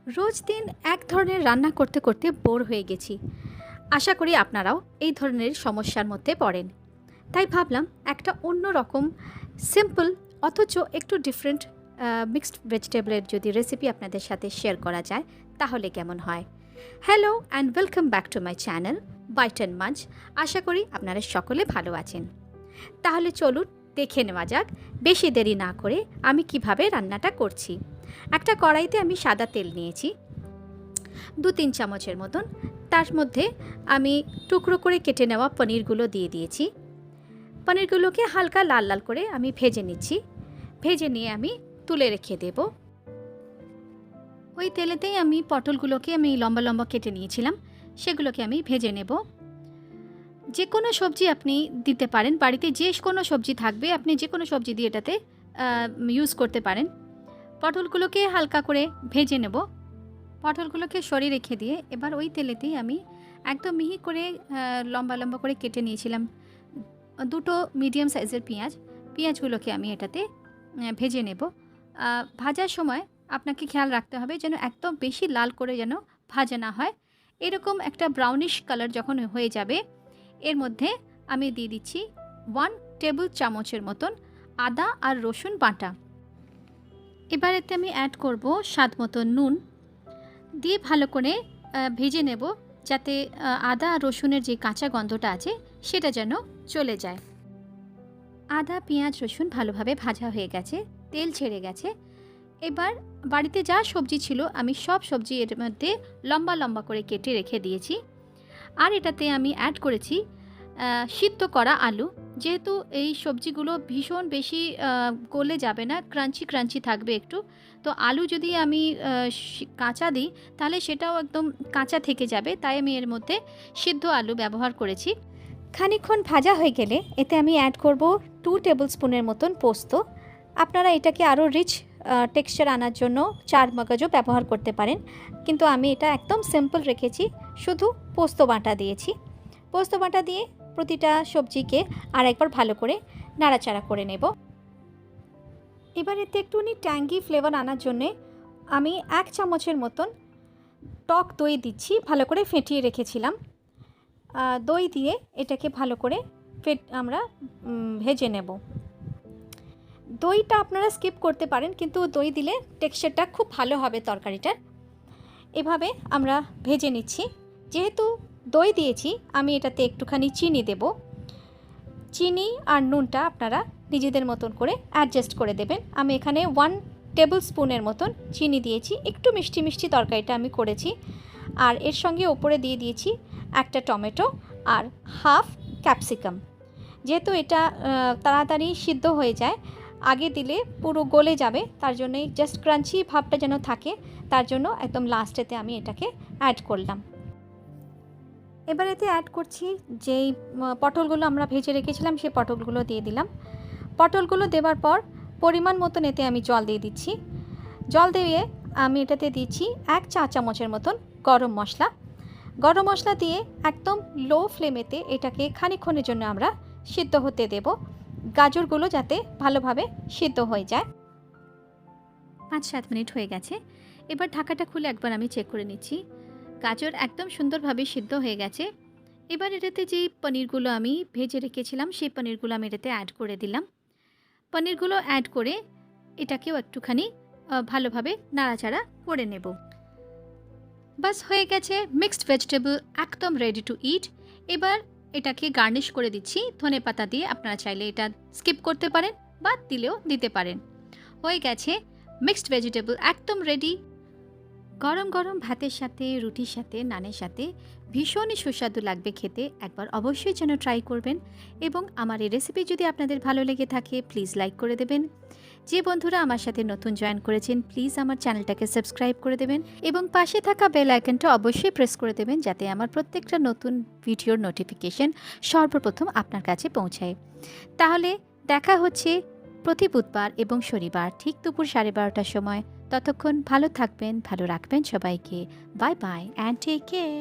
রোজ দিন এক ধরনের রান্না করতে করতে বোর হয়ে গেছি। আশা করি আপনারাও এই ধরনের সমস্যার মধ্যে পড়েন। তাই ভাবলাম একটা অন্য রকম সিম্পল অথচ একটু ডিফারেন্ট মিক্সড ভেজিটেবলের যদি রেসিপি আপনাদের সাথে শেয়ার করা যায় তাহলে কেমন হয়। Hello and welcome back to my channel bite and munch. আশা করি আপনারা সকলে ভালো আছেন। তাহলে চলুন দেখে নেওয়া যাক বেশি দেরি না করে আমি কিভাবে রান্নাটা করছি। একটা কড়াইতে আমি সাদা তেল নিয়েছি 2-3 চামচের মতন। তার মধ্যে আমি টুকরো করে কেটে নেওয়া পনিরগুলো দিয়ে দিয়েছি। পনিরগুলোকে হালকা লাল লাল করে আমি ভেজে নিচ্ছি। ভেজে নিয়ে আমি তুলে রেখে দেব। ওই তেলেতেই আমি পটলগুলোকে লম্বা লম্বা কেটে নিয়েছিলাম, সেগুলোকে আমি ভেজে নেব। যে কোনো সবজি আপনি দিতে পারেন, বাড়িতে যে কোনো সবজি থাকবে আপনি যে কোনো সবজি দিয়ে এটাতে ইউজ করতে পারেন। পটলগুলোকে হালকা করে ভেজে নেব। পটলগুলোকে সরিয়ে রেখে দিয়ে এবার ওই তেলেতেই আমি একদম মিহি করে লম্বা লম্বা করে কেটে নিয়েছিলাম 2টো মিডিয়াম সাইজের পেঁয়াজগুলোকে আমি এটাতে ভেজে নেব। ভাজার সময় আপনাকে খেয়াল রাখতে হবে যেন একদম বেশি লাল করে যেন ভাজা না হয়। এরকম একটা ব্রাউনিশ কালার যখন হয়ে যাবে এর মধ্যে আমি দিয়ে দিচ্ছি 1 টেবিল চামচের মতন আদা আর রসুন বাটা। এবার এতে আমি অ্যাড করব স্বাদ মতো নুন দিয়ে ভালো করে ভেজে নেব, যাতে আদা আর রসুনের যে কাঁচা গন্ধটা আছে সেটা যেন চলে যায়। আদা পেঁয়াজ রসুন ভালোভাবে ভাজা হয়ে গেছে, তেল ছেড়ে গেছে। এবার বাড়িতে যা সবজি ছিল আমি সব সবজি এর মধ্যে লম্বা লম্বা করে কেটে রেখে দিয়েছি। আর এটাতে আমি অ্যাড করেছি সিদ্ধ করা আলু। যেহেতু এই সবজিগুলো ভীষণ বেশি গলে যাবে না, ক্রাঞ্চি ক্রাঞ্চি থাকবে একটু, তো আলু যদি আমি কাঁচা দিই তাহলে সেটাও একদম কাঁচা থেকে যাবে, তাই আমি এর মধ্যে সিদ্ধ আলু ব্যবহার করেছি। খানিকক্ষণ ভাজা হয়ে গেলে এতে আমি অ্যাড করব 2 টেবিল স্পুনের মতন পোস্ত। আপনারা এটাকে আরও রিচ টেক্সচার আনার জন্য 4 মগজও ব্যবহার করতে পারেন, কিন্তু আমি এটা একদম সিম্পল রেখেছি, শুধু পোস্ত বাটা দিয়েছি। পোস্ত বাটা দিয়ে প্রতিটা সবজিকে আর একবার ভালো করে নাড়াচাড়া করে নেব। এবার এতে একটুখানি ট্যাঙ্গি ফ্লেভার আনার জন্যে আমি 1 চামচের মতন টক দই দিচ্ছি, ভালো করে ফেটিয়ে রেখেছিলাম। দই দিয়ে এটাকে ভালো করে আমরা ভেজে নেব। দইটা আপনারা স্কিপ করতে পারেন, কিন্তু দই দিলে টেক্সচারটা খুব ভালো হবে তরকারিটার। এভাবে আমরা ভেজে নিচ্ছি। যেহেতু দই দিয়েছি আমি এটাতে একটুখানি চিনি দেব। চিনি আর নুনটা আপনারা নিজেদের মতন করে অ্যাডজাস্ট করে দেবেন। আমি এখানে 1 টেবিল স্পুনের মতন চিনি দিয়েছি। একটু মিষ্টি মিষ্টি তরকারিটা আমি করেছি। আর এর সঙ্গে ওপরে দিয়ে দিয়েছি একটা টমেটো আর হাফ ক্যাপসিকাম। যেহেতু এটা তাড়াতাড়ি সিদ্ধ হয়ে যায়, আগে দিলে পুরো গলে যাবে, তার জন্যই জাস্ট ক্রাঞ্চি ভাবটা যেন থাকে, তার জন্য একদম লাস্টেতে আমি এটাকে অ্যাড করলাম। এবার এতে অ্যাড করছি যেই পটলগুলো আমরা ভেজে রেখেছিলাম সেই পটলগুলো দিয়ে দিলাম। পটলগুলো দেওয়ার পর পরিমাণ মতন এতে আমি জল দিয়ে দিচ্ছি। জল দিয়ে আমি এটাতে দিচ্ছি 1 চা চামচের মতন গরম মশলা। গরম মশলা দিয়ে একদম লো ফ্লেমেতে এটাকে খানিকক্ষণের জন্য আমরা সিদ্ধ হতে দেব, গাজরগুলো যাতে ভালোভাবে সিদ্ধ হয়ে যায়। 5-7 মিনিট হয়ে গেছে। এবার ঢাকাটা খুলে একবার আমি চেক করে নিচ্ছি। গাজর একদম সুন্দরভাবে সিদ্ধ হয়ে গেছে। এবার এটাতে যেই পনিরগুলো আমি ভেজে রেখেছিলাম সেই পনিরগুলো আমি এটাতে অ্যাড করে দিলাম। পনিরগুলো অ্যাড করে এটাকেও একটুখানি ভালোভাবে নাড়াচাড়া করে নেব। বাস হয়ে গেছে মিক্সড ভেজিটেবল একদম রেডি টু ইট। এবার এটাকে গার্নিশ করে দিচ্ছি ধনেপাতা দিয়ে। আপনারা চাইলে এটা স্কিপ করতে পারেন বা দিলেও দিতে পারেন। হয়ে গেছে মিক্সড ভেজিটেবল একদম রেডি। গরম গরম ভাতের সাথে, রুটির সাথে, নানের সাথে ভীষণই সুস্বাদু লাগবে খেতে। একবার অবশ্যই যেন ট্রাই করবেন। এবং আমার এই রেসিপি যদি আপনাদের ভালো লেগে থাকে প্লিজ লাইক করে দেবেন। যে বন্ধুরা আমার সাথে নতুন জয়েন করেছেন প্লিজ আমার চ্যানেলটাকে সাবস্ক্রাইব করে দেবেন এবং পাশে থাকা বেল আইকনটা অবশ্যই প্রেস করে দেবেন, যাতে আমার প্রত্যেকটা নতুন ভিডিওর নোটিফিকেশন সর্বপ্রথম আপনার কাছে পৌঁছায়। তাহলে দেখা হচ্ছে প্রতি বুধবার এবং শনিবার ঠিক দুপুর 12:30টার সময়। ততক্ষণ ভালো থাকবেন, ভালো রাখবেন সবাইকে। Bye bye and take care.